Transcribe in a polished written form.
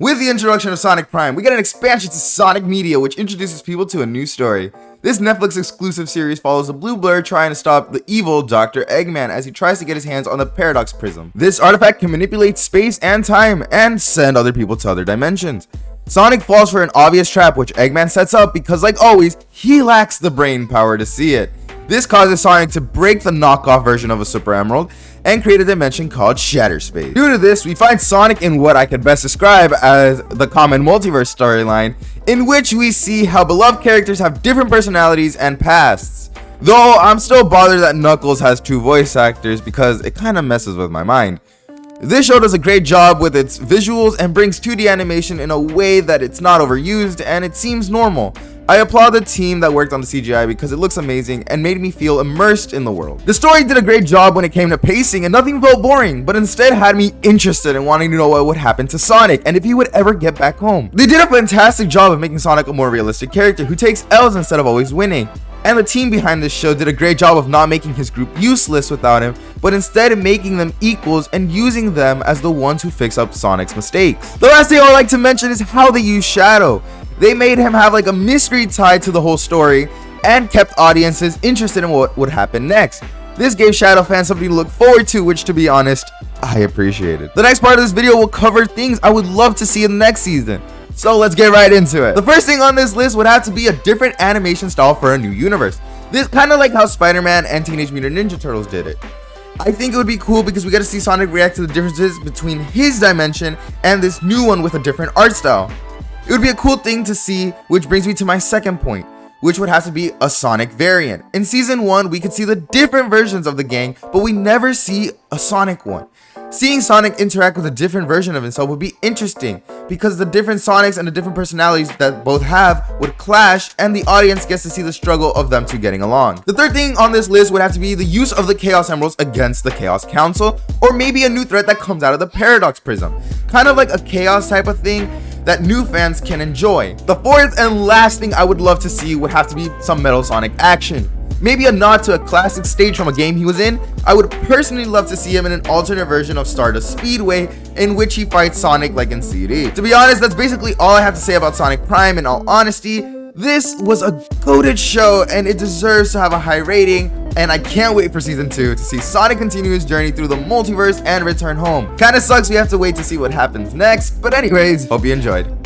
With the introduction of Sonic Prime, we get an expansion to Sonic Media, which introduces people to a new story. This Netflix exclusive series follows the Blue Blur trying to stop the evil Dr. Eggman as he tries to get his hands on the Paradox Prism. This artifact can manipulate space and time and send other people to other dimensions. Sonic falls for an obvious trap which Eggman sets up because, like always, he lacks the brain power to see it. This causes Sonic to break the knockoff version of a Super Emerald and create a dimension called Shatter Space. Due to this, we find Sonic in what I could best describe as the common multiverse storyline, in which we see how beloved characters have different personalities and pasts. Though I'm still bothered that Knuckles has 2 voice actors because it kinda messes with my mind. This show does a great job with its visuals and brings 2D animation in a way that it's not overused and it seems normal. I applaud the team that worked on the CGI because it looks amazing and made me feel immersed in the world. The story did a great job when it came to pacing and nothing felt boring, but instead had me interested in wanting to know what would happen to Sonic and if he would ever get back home. They did a fantastic job of making Sonic a more realistic character who takes L's instead of always winning. And the team behind this show did a great job of not making his group useless without him, but instead making them equals and using them as the ones who fix up Sonic's mistakes. The last thing I would like to mention is how they use Shadow. They made him have like a mystery tied to the whole story and kept audiences interested in what would happen next. This gave Shadow fans something to look forward to, which to be honest, I appreciated. The next part of this video will cover things I would love to see in the next season. So let's get right into it. The first thing on this list would have to be a different animation style for a new universe. This kind of like how Spider-Man and Teenage Mutant Ninja Turtles did it. I think it would be cool because we get to see Sonic react to the differences between his dimension and this new one with a different art style. It would be a cool thing to see, which brings me to my second point, which would have to be a Sonic variant. In Season 1, we could see the different versions of the gang, but we never see a Sonic one. Seeing Sonic interact with a different version of himself would be interesting because the different Sonics and the different personalities that both have would clash and the audience gets to see the struggle of them two getting along. The third thing on this list would have to be the use of the Chaos Emeralds against the Chaos Council, or maybe a new threat that comes out of the Paradox Prism. Kind of like a Chaos type of thing that new fans can enjoy. The fourth and last thing I would love to see would have to be some Metal Sonic action. Maybe a nod to a classic stage from a game he was in. I would personally love to see him in an alternate version of Stardust Speedway in which he fights Sonic like in CD. To be honest, that's basically all I have to say about Sonic Prime. In all honesty, this was a goated show and it deserves to have a high rating, and I can't wait for Season 2 to see Sonic continue his journey through the multiverse and return home. Kinda sucks we have to wait to see what happens next, but anyways, hope you enjoyed.